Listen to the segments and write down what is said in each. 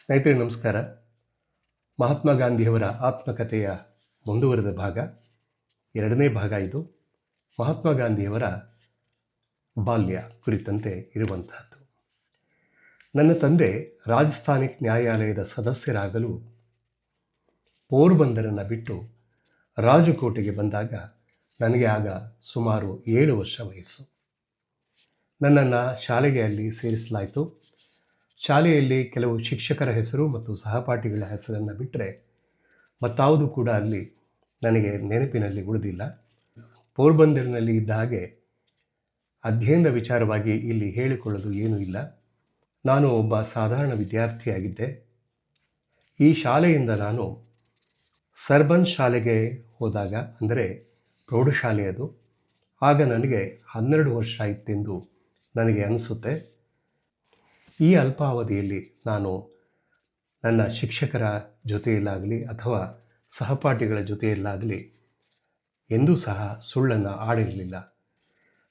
ಸ್ನೇಹಿತರೆ ನಮಸ್ಕಾರ. ಮಹಾತ್ಮ ಗಾಂಧಿಯವರ ಆತ್ಮಕಥೆಯ ಮುಂದುವರೆದ ಭಾಗ, ಎರಡನೇ ಭಾಗ ಇದು. ಮಹಾತ್ಮ ಗಾಂಧಿಯವರ ಬಾಲ್ಯ ಕುರಿತಂತೆ ಇರುವಂತಹದ್ದು. ನನ್ನ ತಂದೆ ರಾಜಸ್ಥಾನಿಕ್ ನ್ಯಾಯಾಲಯದ ಸದಸ್ಯರಾಗಲು ಪೋರ್ಬಂದರನ್ನು ಬಿಟ್ಟು ರಾಜಕೋಟೆಗೆ ಬಂದಾಗ ನನಗೆ ಆಗ ಸುಮಾರು 7 ವರ್ಷ ವಯಸ್ಸು. ನನ್ನನ್ನು ಶಾಲೆಗೆ ಅಲ್ಲಿ ಸೇರಿಸಲಾಯಿತು. ಶಾಲೆಯಲ್ಲಿ ಕೆಲವು ಶಿಕ್ಷಕರ ಹೆಸರು ಮತ್ತು ಸಹಪಾಠಿಗಳ ಹೆಸರನ್ನು ಬಿಟ್ಟರೆ ಮತ್ತಾವುದು ಕೂಡ ಅಲ್ಲಿ ನನಗೆ ನೆನಪಿನಲ್ಲಿ ಉಳಿದಿಲ್ಲ. ಪೋರ್ಬಂದರಿನಲ್ಲಿ ಇದ್ದ ಹಾಗೆ ಅಧ್ಯಯನದ ವಿಚಾರವಾಗಿ ಇಲ್ಲಿ ಹೇಳಿಕೊಳ್ಳೋದು ಏನೂ ಇಲ್ಲ. ನಾನು ಒಬ್ಬ ಸಾಧಾರಣ ವಿದ್ಯಾರ್ಥಿಯಾಗಿದ್ದೆ. ಈ ಶಾಲೆಯಿಂದ ನಾನು ಸರ್ಬನ್ ಶಾಲೆಗೆ ಹೋದಾಗ, ಅಂದರೆ ಪ್ರೌಢಶಾಲೆ ಅದು, ಆಗ ನನಗೆ 12 ವರ್ಷ ಇತ್ತೆಂದು ನನಗೆ ಅನಿಸುತ್ತೆ. ಈ ಅಲ್ಪಾವಧಿಯಲ್ಲಿ ನಾನು ನನ್ನ ಶಿಕ್ಷಕರ ಜೊತೆಯಲ್ಲಾಗಲಿ ಅಥವಾ ಸಹಪಾಠಿಗಳ ಜೊತೆಯಲ್ಲಾಗಲಿ ಎಂದೂ ಸಹ ಸುಳ್ಳನ್ನು ಆಡಿರಲಿಲ್ಲ.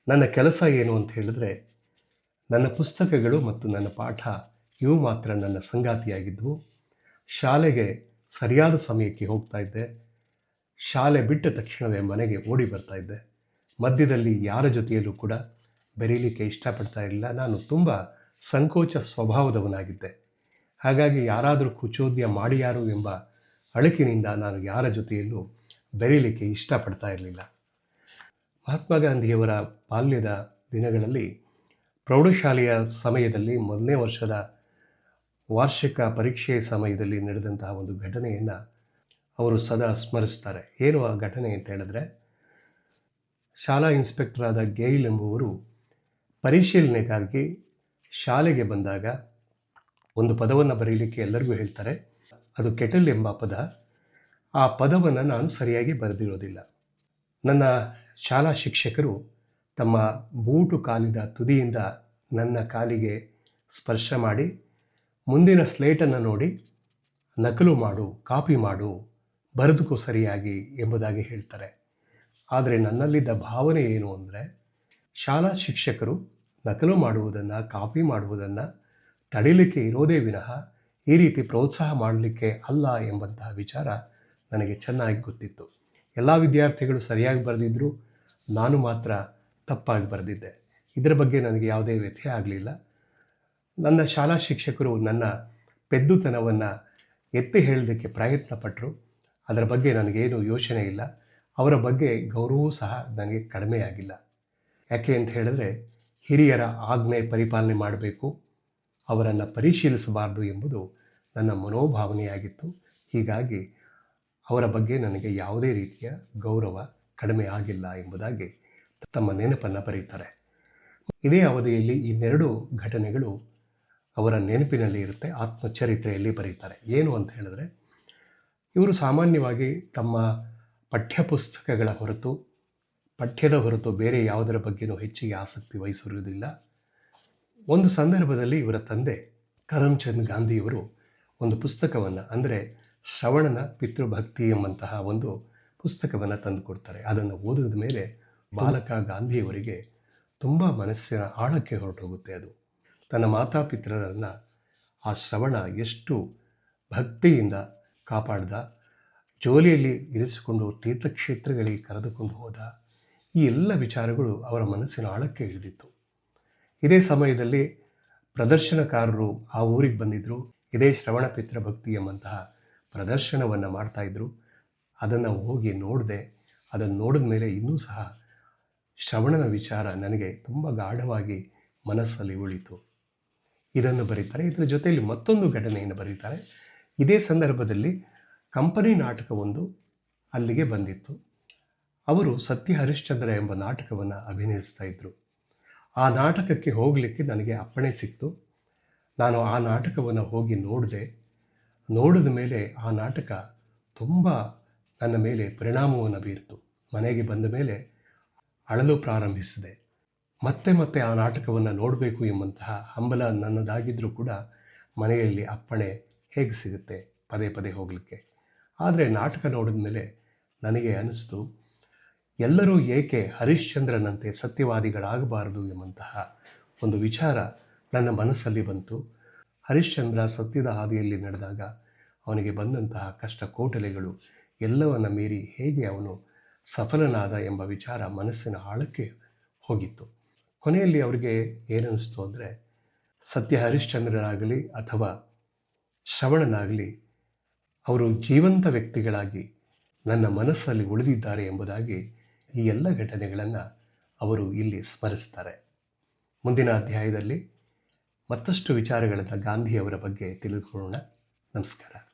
ನನ್ನ ಕೆಲಸ ಏನು ಅಂತ ಹೇಳಿದ್ರೆ, ನನ್ನ ಪುಸ್ತಕಗಳು ಮತ್ತು ನನ್ನ ಪಾಠ ಇವು ಮಾತ್ರ ನನ್ನ ಸಂಗಾತಿಯಾಗಿದ್ದವು. ಶಾಲೆಗೆ ಸರಿಯಾದ ಸಮಯಕ್ಕೆ ಹೋಗ್ತಾ ಇದ್ದೆ. ಶಾಲೆ ಬಿಟ್ಟ ತಕ್ಷಣವೇ ಮನೆಗೆ ಓಡಿ ಬರ್ತಾ ಇದ್ದೆ. ಮಧ್ಯದಲ್ಲಿ ಯಾರ ಜೊತೆಯಲ್ಲೂ ಕೂಡ ಬೆರೀಲಿಕ್ಕೆ ಇಷ್ಟಪಡ್ತಾ ಇರಲಿಲ್ಲ. ನಾನು ತುಂಬ ಸಂಕೋಚ ಸ್ವಭಾವದವನಾಗಿದ್ದೆ. ಹಾಗಾಗಿ ಯಾರಾದರೂ ಕುಚೋದ್ಯ ಮಾಡಿಯಾರು ಎಂಬ ಅಳುಕಿನಿಂದ ನಾನು ಯಾರ ಜೊತೆಯಲ್ಲೂ ಬೆರೀಲಿಕ್ಕೆ ಇಷ್ಟಪಡ್ತಾ ಇರಲಿಲ್ಲ. ಮಹಾತ್ಮ ಗಾಂಧಿಯವರ ಬಾಲ್ಯದ ದಿನಗಳಲ್ಲಿ ಪ್ರೌಢಶಾಲೆಯ ಸಮಯದಲ್ಲಿ 1ನೇ ವರ್ಷದ ವಾರ್ಷಿಕ ಪರೀಕ್ಷೆಯ ಸಮಯದಲ್ಲಿ ನಡೆದಂತಹ ಒಂದು ಘಟನೆಯನ್ನು ಅವರು ಸದಾ ಸ್ಮರಿಸ್ತಾರೆ. ಏನು ಆ ಘಟನೆ ಅಂತ ಹೇಳಿದ್ರೆ, ಶಾಲಾ ಇನ್ಸ್ಪೆಕ್ಟರ್ ಆದ ಗೇಯ್ಲ್ ಎಂಬುವರು ಪರಿಶೀಲನೆಗಾಗಿ ಶಾಲೆಗೆ ಬಂದಾಗ ಒಂದು ಪದವನ್ನು ಬರೀಲಿಕ್ಕೆ ಎಲ್ಲರಿಗೂ ಹೇಳ್ತಾರೆ. ಅದು ಕೆಟಲ್ ಎಂಬ ಪದ. ಆ ಪದವನ್ನು ನಾನು ಸರಿಯಾಗಿ ಬರೆದಿರೋದಿಲ್ಲ. ನನ್ನ ಶಾಲಾ ಶಿಕ್ಷಕರು ತಮ್ಮ ಬೂಟು ಕಾಲಿನ ತುದಿಯಿಂದ ನನ್ನ ಕಾಲಿಗೆ ಸ್ಪರ್ಶ ಮಾಡಿ, ಮುಂದಿನ ಸ್ಲೇಟನ್ನು ನೋಡಿ ನಕಲು ಮಾಡು, ಕಾಪಿ ಮಾಡು, ಬರೆದುಕೋ ಸರಿಯಾಗಿ ಎಂಬುದಾಗಿ ಹೇಳ್ತಾರೆ. ಆದರೆ ನನ್ನಲ್ಲಿದ್ದ ಭಾವನೆ ಏನು ಅಂದರೆ, ಶಾಲಾ ಶಿಕ್ಷಕರು ನಕಲು ಮಾಡುವುದನ್ನು, ಕಾಪಿ ಮಾಡುವುದನ್ನು ತಡಿಲಿಕ್ಕೆ ಇರೋದೇ ವಿನಃ ಈ ರೀತಿ ಪ್ರೋತ್ಸಾಹ ಮಾಡಲಿಕ್ಕೆ ಅಲ್ಲ ಎಂಬಂತಹ ವಿಚಾರ ನನಗೆ ಚೆನ್ನಾಗಿ ಗೊತ್ತಿತ್ತು. ಎಲ್ಲ ವಿದ್ಯಾರ್ಥಿಗಳು ಸರಿಯಾಗಿ ಬರೆದಿದ್ದರು, ನಾನು ಮಾತ್ರ ತಪ್ಪಾಗಿ ಬರೆದಿದ್ದೆ. ಇದರ ಬಗ್ಗೆ ನನಗೆ ಯಾವುದೇ ವ್ಯಥೆ ಆಗಲಿಲ್ಲ. ನನ್ನ ಶಾಲಾ ಶಿಕ್ಷಕರು ನನ್ನ ಪೆದ್ದುತನವನ್ನು ಎತ್ತಿ ಹೇಳೋದಕ್ಕೆ ಪ್ರಯತ್ನ ಪಟ್ಟರು. ಅದರ ಬಗ್ಗೆ ನನಗೇನು ಯೋಚನೆ ಇಲ್ಲ. ಅವರ ಬಗ್ಗೆ ಗೌರವವೂ ಸಹ ನನಗೆ ಕಡಿಮೆಯಾಗಿಲ್ಲ. ಯಾಕೆ ಅಂತ ಹೇಳಿದ್ರೆ, ಹಿರಿಯರ ಆಜ್ಞೆ ಪರಿಪಾಲನೆ ಮಾಡಬೇಕು, ಅವರನ್ನು ಪರಿಶೀಲಿಸಬಾರ್ದು ಎಂಬುದು ನನ್ನ ಮನೋಭಾವನೆಯಾಗಿತ್ತು. ಹೀಗಾಗಿ ಅವರ ಬಗ್ಗೆ ನನಗೆ ಯಾವುದೇ ರೀತಿಯ ಗೌರವ ಕಡಿಮೆ ಆಗಿಲ್ಲ ಎಂಬುದಾಗಿ ತಮ್ಮ ನೆನಪನ್ನು ಬರೀತಾರೆ. ಇದೇ ಅವಧಿಯಲ್ಲಿ ಇನ್ನೆರಡು ಘಟನೆಗಳು ಅವರ ನೆನಪಿನಲ್ಲಿ ಇರುತ್ತೆ, ಆತ್ಮಚರಿತ್ರೆಯಲ್ಲಿ ಬರೀತಾರೆ. ಏನು ಅಂತ ಹೇಳಿದ್ರೆ, ಇವರು ಸಾಮಾನ್ಯವಾಗಿ ತಮ್ಮ ಪಠ್ಯದ ಹೊರತು ಬೇರೆ ಯಾವುದರ ಬಗ್ಗೆನೂ ಹೆಚ್ಚಿಗೆ ಆಸಕ್ತಿ ವಹಿಸಿರುವುದಿಲ್ಲ. ಒಂದು ಸಂದರ್ಭದಲ್ಲಿ ಇವರ ತಂದೆ ಕರಮ್ಚಂದ್ ಗಾಂಧಿಯವರು ಒಂದು ಪುಸ್ತಕವನ್ನು, ಅಂದರೆ ಶ್ರವಣನ ಪಿತೃಭಕ್ತಿ ಎಂಬಂತಹ ಒಂದು ಪುಸ್ತಕವನ್ನು ತಂದು ಕೊಡ್ತಾರೆ. ಅದನ್ನು ಓದಿದ ಮೇಲೆ ಬಾಲಕ ಗಾಂಧಿಯವರಿಗೆ ತುಂಬ ಮನಸ್ಸಿನ ಆಳಕ್ಕೆ ಹೊರಟೋಗುತ್ತೆ. ಅದು ತನ್ನ ಮಾತಾಪಿತರನ್ನು ಆ ಶ್ರವಣ ಎಷ್ಟು ಭಕ್ತಿಯಿಂದ ಕಾಪಾಡ್ದ, ಜೋಲಿಯಲ್ಲಿ ಇರಿಸಿಕೊಂಡು ತೀರ್ಥಕ್ಷೇತ್ರಗಳಿಗೆ ಕರೆದುಕೊಂಡು ಹೋದ, ಈ ಎಲ್ಲ ವಿಚಾರಗಳು ಅವರ ಮನಸ್ಸಿನ ಆಳಕ್ಕೆ ಇಳಿದಿತ್ತು. ಇದೇ ಸಮಯದಲ್ಲಿ ಪ್ರದರ್ಶನಕಾರರು ಆ ಊರಿಗೆ ಬಂದಿದ್ದರು. ಇದೇ ಶ್ರವಣ ಪಿತೃಭಕ್ತಿ ಎಂಬಂತಹ ಪ್ರದರ್ಶನವನ್ನು ಮಾಡ್ತಾಯಿದ್ರು. ಅದನ್ನು ಹೋಗಿ ನೋಡಿದೆ. ಅದನ್ನು ನೋಡಿದ ಮೇಲೆ ಇನ್ನೂ ಸಹ ಶ್ರವಣನ ವಿಚಾರ ನನಗೆ ತುಂಬ ಗಾಢವಾಗಿ ಮನಸ್ಸಲ್ಲಿ ಉಳಿತು. ಇದನ್ನು ಬರೀತಾರೆ. ಇದರ ಜೊತೆಯಲ್ಲಿ ಮತ್ತೊಂದು ಘಟನೆಯನ್ನು ಬರೀತಾರೆ. ಇದೇ ಸಂದರ್ಭದಲ್ಲಿ ಕಂಪನಿ ನಾಟಕವೊಂದು ಅಲ್ಲಿಗೆ ಬಂದಿತ್ತು. ಅವರು ಸತ್ಯ ಹರಿಶ್ಚಂದ್ರ ಎಂಬ ನಾಟಕವನ್ನು ಅಭಿನಯಿಸ್ತಾ ಇದ್ದರು. ಆ ನಾಟಕಕ್ಕೆ ಹೋಗಲಿಕ್ಕೆ ನನಗೆ ಅಪ್ಪಣೆ ಸಿಕ್ತು. ನಾನು ಆ ನಾಟಕವನ್ನು ಹೋಗಿ ನೋಡಿದೆ. ನೋಡಿದ ಮೇಲೆ ಆ ನಾಟಕ ತುಂಬ ನನ್ನ ಮೇಲೆ ಪರಿಣಾಮವನ್ನು ಬೀರಿತು. ಮನೆಗೆ ಬಂದ ಮೇಲೆ ಅಳಲು ಪ್ರಾರಂಭಿಸಿದೆ. ಮತ್ತೆ ಆ ನಾಟಕವನ್ನು ನೋಡಬೇಕು ಎಂಬಂತಹ ಹಂಬಲ ನನ್ನದಾಗಿದ್ದರೂ ಕೂಡ ಮನೆಯಲ್ಲಿ ಅಪ್ಪಣೆ ಹೇಗೆ ಸಿಗುತ್ತೆ ಪದೇ ಹೋಗಲಿಕ್ಕೆ. ಆದರೆ ನಾಟಕ ನೋಡಿದ ಮೇಲೆ ನನಗೆ ಅನಿಸ್ತು, ಎಲ್ಲರೂ ಏಕೆ ಹರಿಶ್ಚಂದ್ರನಂತೆ ಸತ್ಯವಾದಿಗಳಾಗಬಾರದು ಎಂಬಂತಹ ಒಂದು ವಿಚಾರ ನನ್ನ ಮನಸ್ಸಲ್ಲಿ ಬಂತು. ಹರಿಶ್ಚಂದ್ರ ಸತ್ಯದ ಹಾದಿಯಲ್ಲಿ ನಡೆದಾಗ ಅವನಿಗೆ ಬಂದಂತಹ ಕಷ್ಟ ಕೋಟಲೆಗಳು ಎಲ್ಲವನ್ನ ಮೀರಿ ಹೇಗೆ ಅವನು ಸಫಲನಾದ ಎಂಬ ವಿಚಾರ ಮನಸ್ಸಿನ ಆಳಕ್ಕೆ ಹೋಗಿತ್ತು. ಕೊನೆಯಲ್ಲಿ ಅವರಿಗೆ ಏನನ್ನಿಸ್ತು ಅಂದರೆ, ಸತ್ಯ ಹರಿಶ್ಚಂದ್ರನಾಗಲಿ ಅಥವಾ ಶ್ರವಣನಾಗಲಿ ಅವರು ಜೀವಂತ ವ್ಯಕ್ತಿಗಳಾಗಿ ನನ್ನ ಮನಸ್ಸಲ್ಲಿ ಉಳಿದಿದ್ದಾರೆ ಎಂಬುದಾಗಿ ಈ ಎಲ್ಲ ಘಟನೆಗಳನ್ನು ಅವರು ಇಲ್ಲಿ ಸ್ಮರಿಸ್ತಾರೆ. ಮುಂದಿನ ಅಧ್ಯಾಯದಲ್ಲಿ ಮತ್ತಷ್ಟು ವಿಚಾರಗಳನ್ನು ಗಾಂಧಿಯವರ ಬಗ್ಗೆ ತಿಳಿದುಕೊಳ್ಳೋಣ. ನಮಸ್ಕಾರ.